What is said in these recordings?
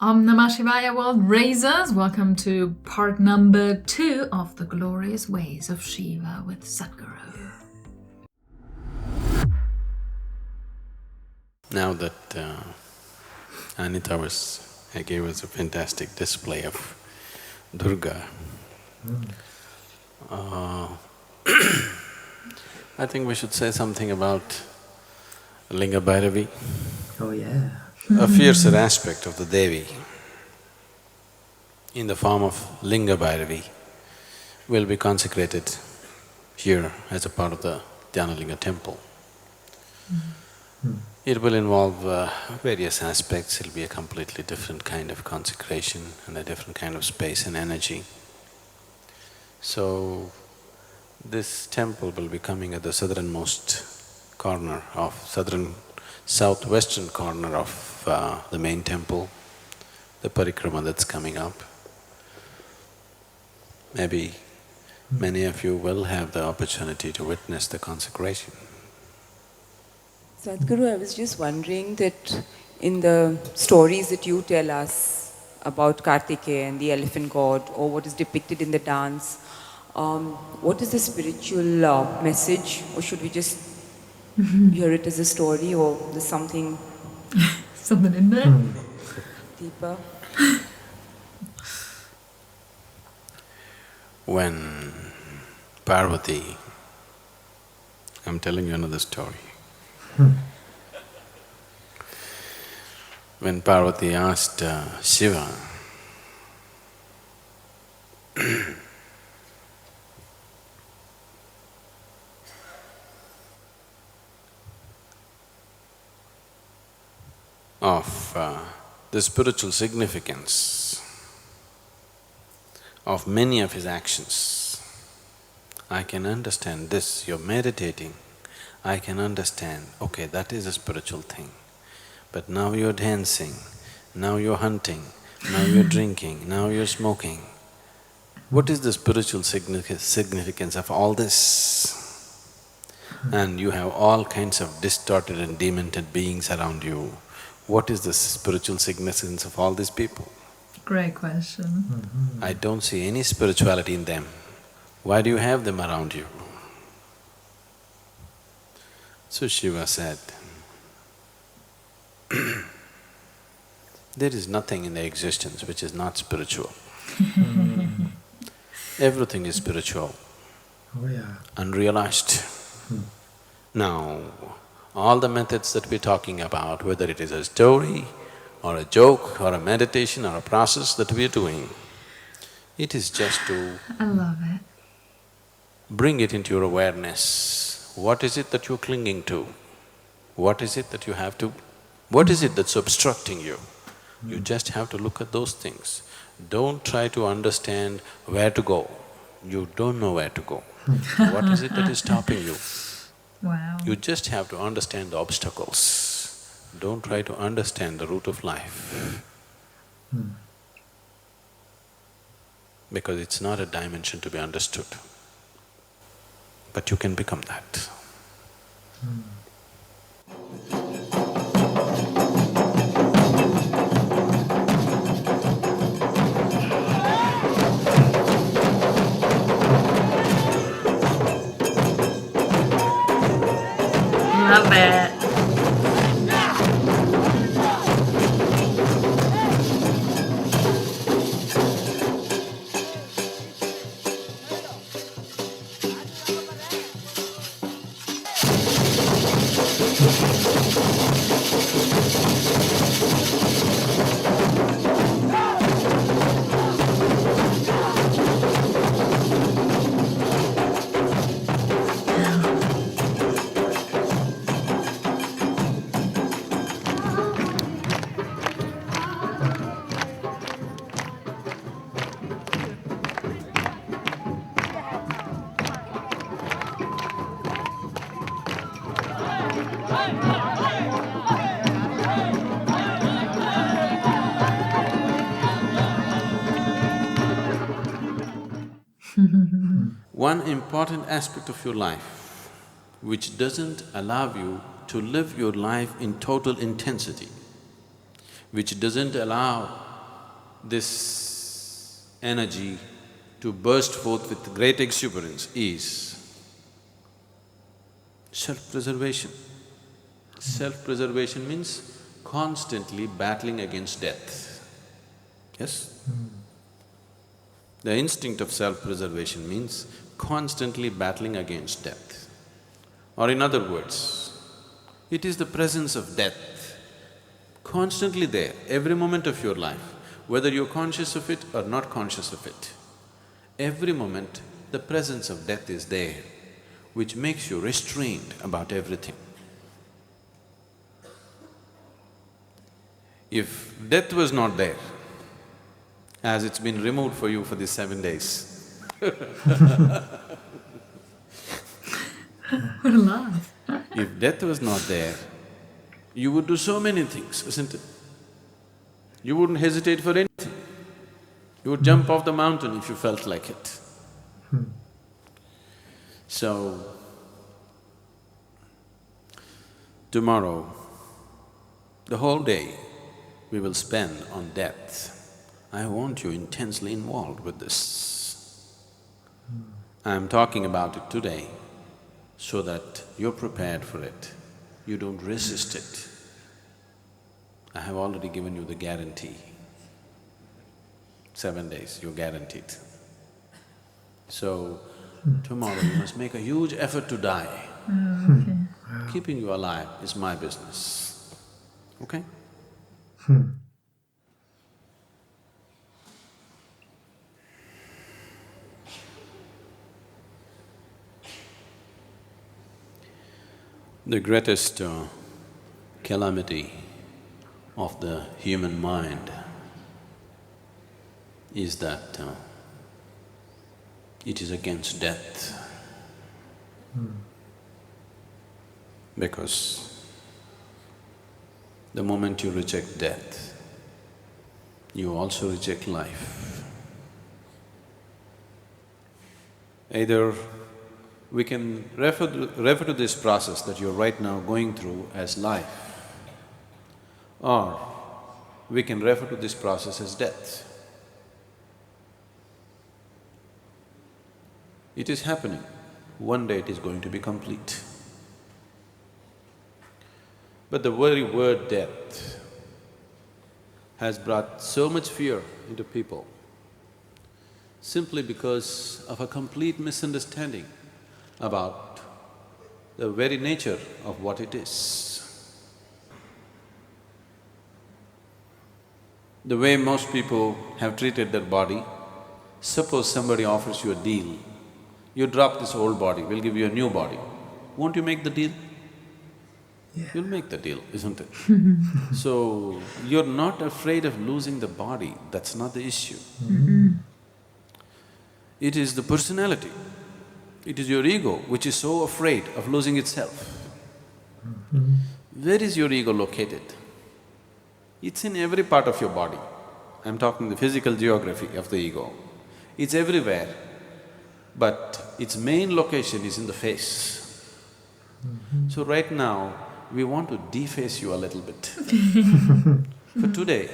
Om Namah Shivaya World Raisers, welcome to part number 2 of the Glorious Ways of Shiva with Sadhguru. Now that Anita gave us a fantastic display of Durga, I think we should say something about Linga Bhairavi, Oh yeah. a fiercer aspect of the Devi in the form of Linga Bhairavi will be consecrated here as a part of the Dhyanalinga temple. It will involve various aspects, it'll be a completely different kind of consecration and a different kind of space and energy. So, this temple will be coming at the southernmost corner of southwestern corner of the main temple, the parikrama that's coming up. Maybe many of you will have the opportunity to witness the consecration. Sadhguru, I was just wondering that in the stories that you tell us about Kartikeya and the elephant god, or what is depicted in the dance, what is the spiritual message, or should we just hear it as a story, or there's something Something in there? deeper? When Parvati… I'm telling you another story. When Parvati asked Shiva, of the spiritual significance of many of his actions, I can understand this, you're meditating, I can understand, okay, that is a spiritual thing. But now you're dancing, now you're hunting, now you're drinking, now you're smoking. What is the spiritual significance of all this? And you have all kinds of distorted and demented beings around you. What is the spiritual significance of all these people? Great question. I don't see any spirituality in them. Why do you have them around you? So Shiva said, there is nothing in the existence which is not spiritual. Everything is spiritual, Oh yeah. unrealized. Now, all the methods that we're talking about, whether it is a story or a joke or a meditation or a process that we're doing, it is just to I love it. bring it into your awareness. What is it that you're clinging to? What is it that you have to… what is it that's obstructing you? You just have to look at those things. Don't try to understand where to go. You don't know where to go. What is it that is stopping you? Wow. You just have to understand the obstacles. Don't try to understand the route of life. Because it's not a dimension to be understood. But you can become that. Love it. One important aspect of your life which doesn't allow you to live your life in total intensity, which doesn't allow this energy to burst forth with great exuberance is self-preservation. Self-preservation means constantly battling against death. Yes? The instinct of self-preservation means constantly battling against death. Or in other words, it is the presence of death constantly there, every moment of your life, whether you're conscious of it or not conscious of it. Every moment, the presence of death is there, which makes you restrained about everything. If death was not there, as it's been removed for you for these 7 days, What a laugh. if death was not there, you would do so many things, isn't it? You wouldn't hesitate for anything. You would jump off the mountain if you felt like it. So, tomorrow, the whole day we will spend on death. I want you intensely involved with this. I'm talking about it today so that you're prepared for it. You don't resist it. I have already given you the guarantee. 7 days, you're guaranteed. So, tomorrow you must make a huge effort to die. Okay. Keeping you alive is my business, okay? The greatest calamity of the human mind is that it is against death. Because the moment you reject death, you also reject life. Either we can refer to this process that you're right now going through as life, or we can refer to this process as death. It is happening. One day it is going to be complete. But the very word death has brought so much fear into people simply because of a complete misunderstanding about the very nature of what it is. The way most people have treated their body, suppose somebody offers you a deal, you drop this old body, we'll give you a new body. Won't you make the deal? Yeah. You'll make the deal, isn't it? So, you're not afraid of losing the body, that's not the issue. It is the personality, it is your ego which is so afraid of losing itself. Where is your ego located? It's in every part of your body. I'm talking the physical geography of the ego. It's everywhere, but its main location is in the face. So right now, we want to deface you a little bit. For today,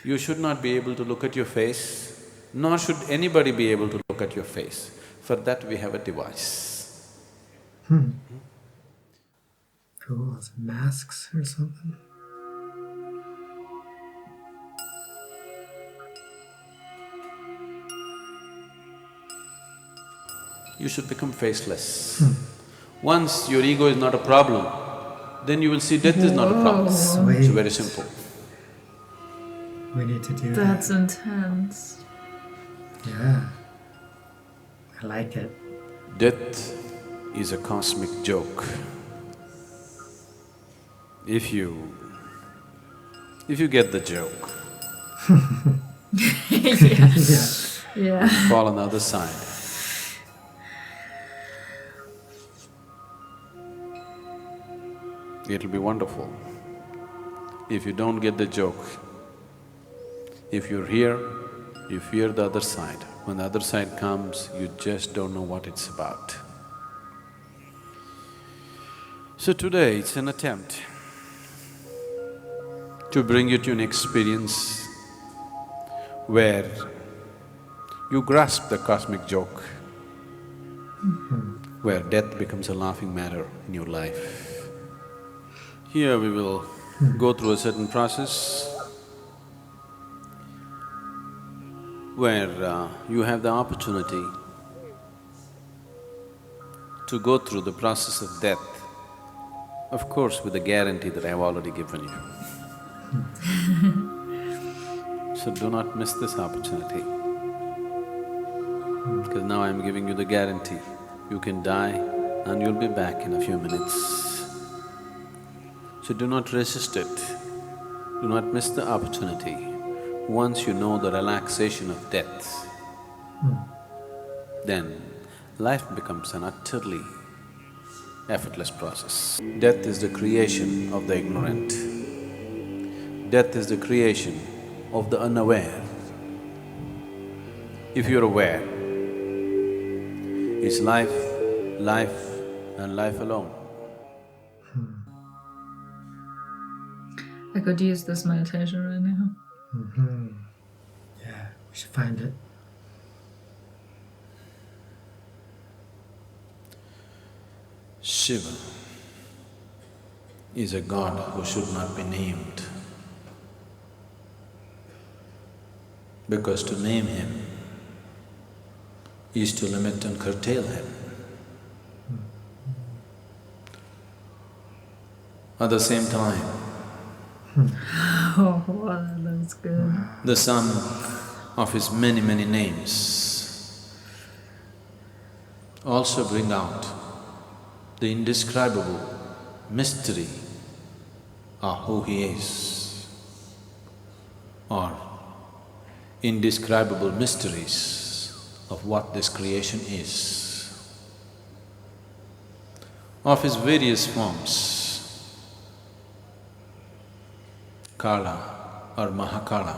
you should not be able to look at your face, nor should anybody be able to look at your face. For that we have a device. Cool, it's masks or something? You should become faceless. Once your ego is not a problem, then you will see death is not a problem. Sweet. It's very simple. We need to do That's that. intense. Yeah. I like it. Death is a cosmic joke. If you get the joke, Yeah. fall on the other side. It'll be wonderful. If you don't get the joke, if you're here, you fear the other side. When the other side comes, you just don't know what it's about. So today, it's an attempt to bring you to an experience where you grasp the cosmic joke, where death becomes a laughing matter in your life. Here we will go through a certain process where you have the opportunity to go through the process of death, of course with the guarantee that I have already given you. So do not miss this opportunity, because now I'm giving you the guarantee. You can die and you'll be back in a few minutes. So do not resist it, do not miss the opportunity. Once you know the relaxation of death, then life becomes an utterly effortless process. Death is the creation of the ignorant. Death is the creation of the unaware. If you're aware, it's life, life and life alone. I could use this meditation right now. Yeah, we should find it. Shiva is a god who should not be named, because to name him is to limit and curtail him. At the same time, Oh, wow, that's good. the sum of his many, many names also bring out the indescribable mystery of who he is, or indescribable mysteries of what this creation is. Of his various forms, Kala or Mahakala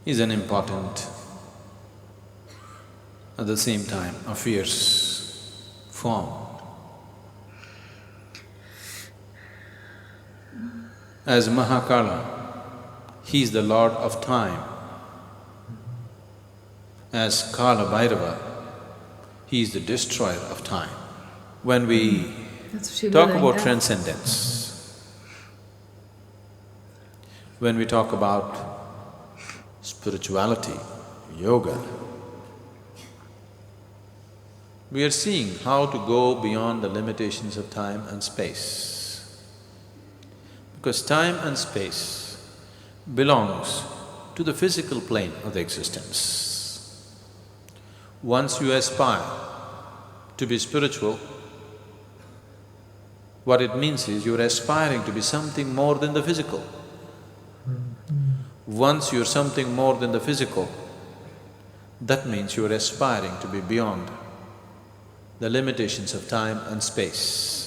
is an important, at the same time a fierce form. As Mahakala, he is the lord of time. As Kala Bhairava, he is the destroyer of time. When we That's Shiva talk doing about that. transcendence, when we talk about spirituality, yoga, we are seeing how to go beyond the limitations of time and space. Because time and space belongs to the physical plane of the existence. Once you aspire to be spiritual, what it means is you're aspiring to be something more than the physical. Once you're something more than the physical, that means you're aspiring to be beyond the limitations of time and space.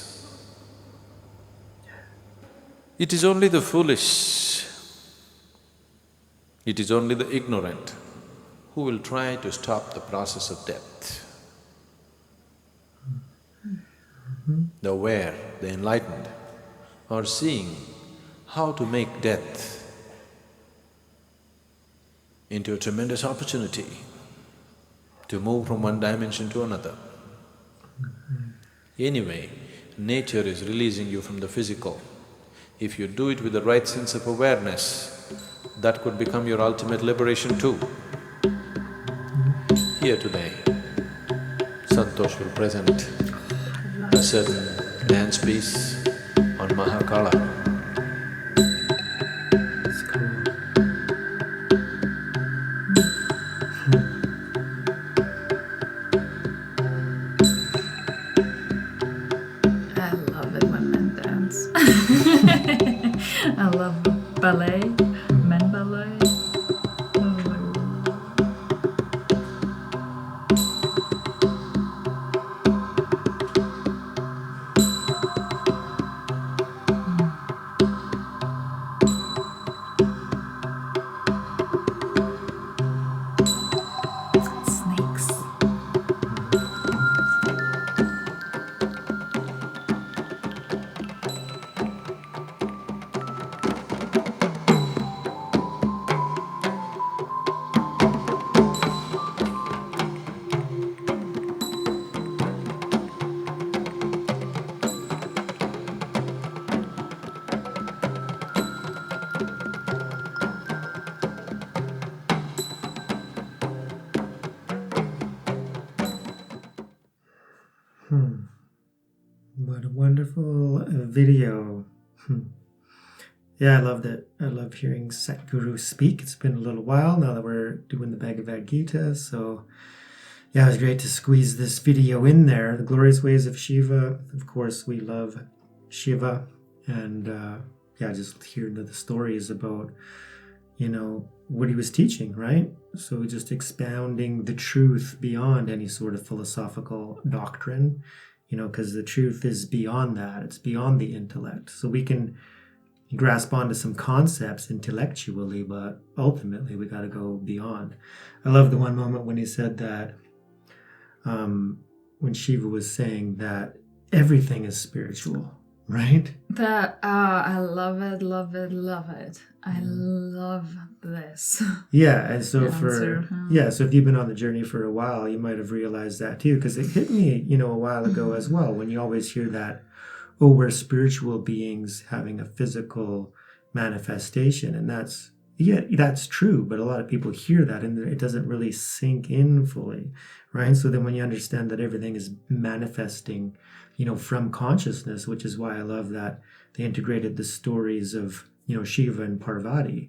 It is only the foolish, it is only the ignorant who will try to stop the process of death. The aware, the enlightened are seeing how to make death into a tremendous opportunity to move from one dimension to another. Anyway, nature is releasing you from the physical. If you do it with the right sense of awareness, that could become your ultimate liberation too. Here today, Santosh will present a certain dance piece on Mahakala. It's cool. I love it when men dance. I love ballet, men ballet. Oh my God. Snakes. video. Yeah, I loved it. I love hearing Sadhguru speak. It's been a little while now that we're doing the Bhagavad Gita. So, yeah, it was great to squeeze this video in there. The Glorious Ways of Shiva. Of course, we love Shiva. And, just hearing the stories about, what he was teaching, right? So just expounding the truth beyond any sort of philosophical doctrine, because the truth is beyond that. It's beyond the intellect. So we can grasp onto some concepts intellectually, but ultimately we got to go beyond. I love the one moment when he said that, when Shiva was saying that everything is spiritual, right? I love it, love it, love it. I love this. Yeah, and so so if you've been on the journey for a while, you might have realized that too, because it hit me, a while ago as well, when you always hear that, oh, we're spiritual beings having a physical manifestation, and that's true, but a lot of people hear that and it doesn't really sink in fully, right? So then when you understand that everything is manifesting, from consciousness, which is why I love that they integrated the stories of, Shiva and Parvati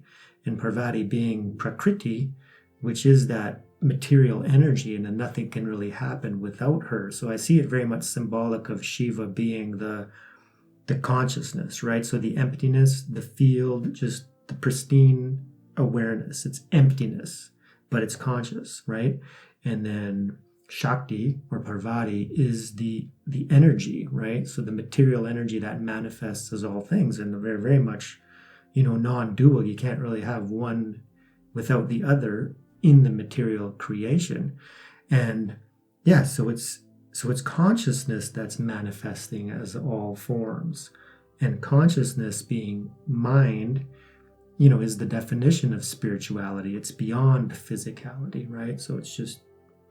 being Prakriti, which is that material energy, and then nothing can really happen without her. So I see it very much symbolic of Shiva being the consciousness, right? So the emptiness, the field, just the pristine awareness. It's emptiness, but it's conscious, right? And then Shakti or Parvati is the energy, right? So the material energy that manifests as all things, and they're very much, non-dual. You can't really have one without the other in the material creation. And so it's consciousness that's manifesting as all forms, and consciousness being mind, is the definition of spirituality. It's beyond physicality, right? So it's just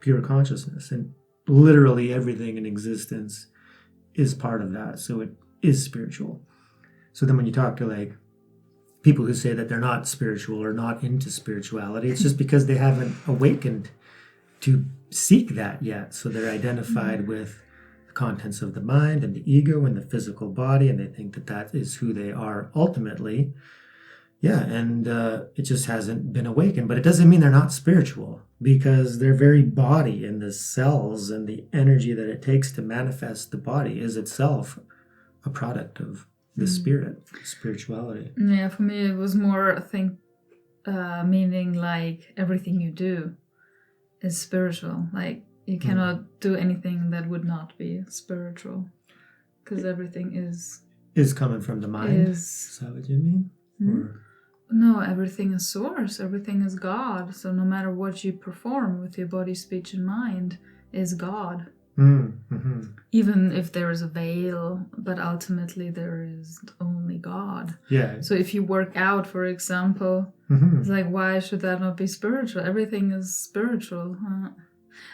pure consciousness, and literally everything in existence is part of that. So it is spiritual. So then when you talk to people who say that they're not spiritual or not into spirituality, it's just because they haven't awakened to seek that yet. So they're identified with the contents of the mind and the ego and the physical body, and they think that is who they are ultimately. And it just hasn't been awakened. But it doesn't mean they're not spiritual, because their very body and the cells and the energy that it takes to manifest the body is itself a product of the spirit, spirituality. Yeah, for me it was more, I think, meaning everything you do is spiritual. You cannot do anything that would not be spiritual, because everything is coming from the mind. Is that what you mean? Or? No, everything is source. Everything is God. So no matter what you perform with your body, speech, and mind is God. Mm-hmm. Even if there is a veil, but ultimately there is only God. Yeah. So if you work out, for example, it's why should that not be spiritual? Everything is spiritual.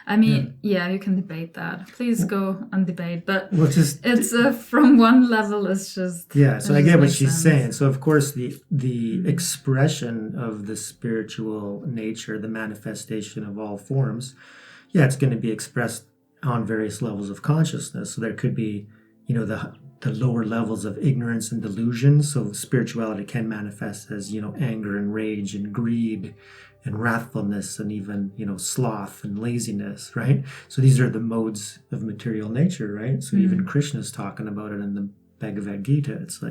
I mean, you can debate that. Please go and debate. But it's from one level, it's just... Yeah, so I get what she's saying. So, of course, the expression of the spiritual nature, the manifestation of all forms, it's going to be expressed on various levels of consciousness. So there could be, the lower levels of ignorance and delusion. So spirituality can manifest as, anger and rage and greed and wrathfulness and even, sloth and laziness, right? So these are the modes of material nature, right? So even Krishna's talking about it in the Bhagavad Gita. It's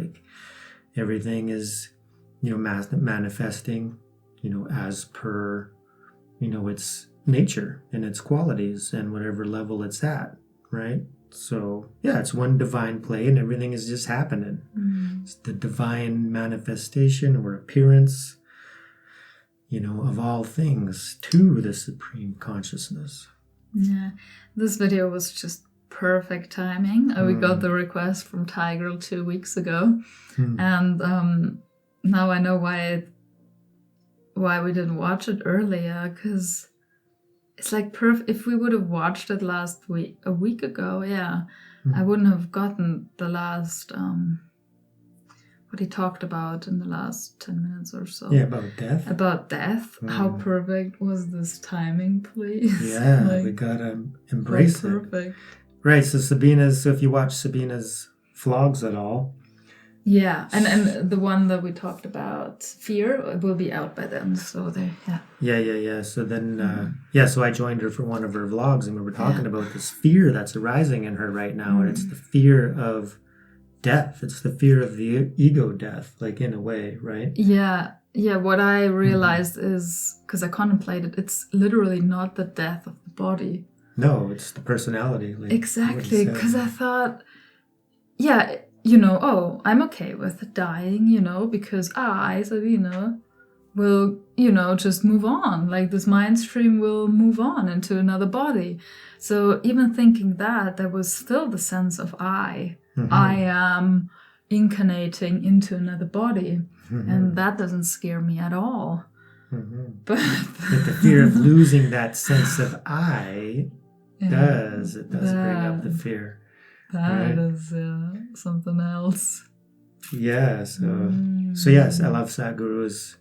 everything is, manifesting, as per, its nature and its qualities and whatever level it's at, right? So it's one divine play, and everything is just happening. It's the divine manifestation or appearance, of all things to the supreme consciousness. Yeah, this video was just perfect timing. We got the request from Tiger 2 weeks ago, and now I know why we didn't watch it earlier, because it's perfect. If we would have watched it a week ago, I wouldn't have gotten the last what he talked about in the last 10 minutes or so. Yeah, about death. About death. How perfect was this timing, please? Yeah, we gotta embrace it. Perfect. Right, so if you watch Sabina's vlogs at all, Yeah, and the one that we talked about, fear, will be out by then. So there, yeah. Yeah. So then, so I joined her for one of her vlogs, and we were talking about this fear that's arising in her right now, and it's the fear of death. It's the fear of the ego death, like in a way, right? Yeah. What I realized is, because I contemplated, it's literally not the death of the body. No, it's the personality. Like exactly, because I thought, I'm okay with dying, because I, Sabina, will, just move on. Like this mind stream will move on into another body. So even thinking that, there was still the sense of I. I am incarnating into another body. And that doesn't scare me at all. But the fear of losing that sense of I does bring up the fear. That is something else. Yeah, so yes, I love Sadhguru's,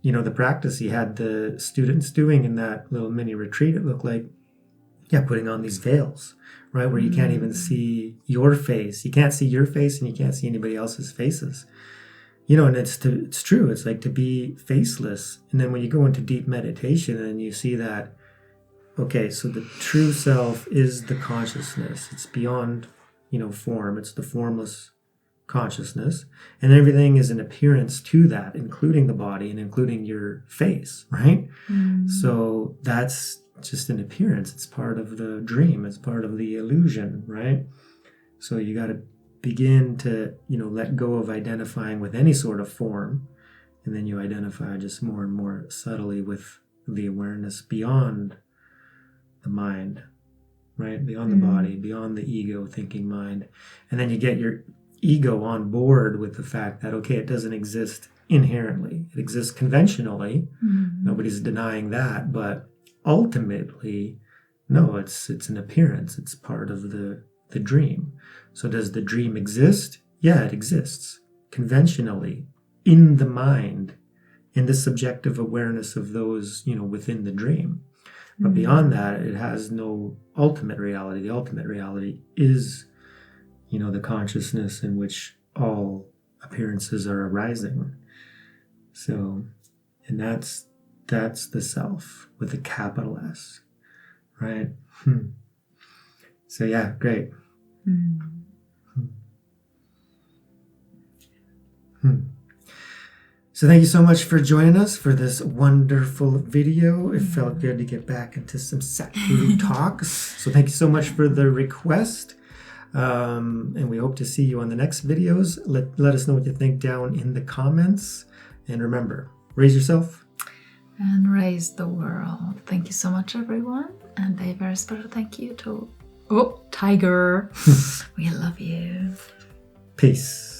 the practice he had the students doing in that little mini retreat. It looked like, putting on these veils, right, where you can't even see your face. You can't see your face, and you can't see anybody else's faces. And it's true. It's like to be faceless. And then when you go into deep meditation and you see that, okay, so the true self is the consciousness. It's beyond, form. It's the formless consciousness. And everything is an appearance to that, including the body and including your face, right? So that's just an appearance. It's part of the dream. It's part of the illusion, right? So you got to begin to, let go of identifying with any sort of form. And then you identify just more and more subtly with the awareness beyond the mind, right? Beyond the body, beyond the ego thinking mind. And then you get your ego on board with the fact that, okay, it doesn't exist inherently. It exists conventionally. Nobody's denying that. But ultimately, no, it's an appearance. It's part of the dream. So does the dream exist? Yeah, it exists conventionally in the mind, in the subjective awareness of those, within the dream. But beyond that, it has no ultimate reality. The ultimate reality is, the consciousness in which all appearances are arising. So, and that's the self with a capital S, right? So yeah, great. So thank you so much for joining us for this wonderful video. It felt good to get back into some Sadhguru talks. So thank you so much for the request. And we hope to see you on the next videos. Let us know what you think down in the comments. And remember, raise yourself. And raise the world. Thank you so much, everyone. And a very special thank you to Tiger. We love you. Peace.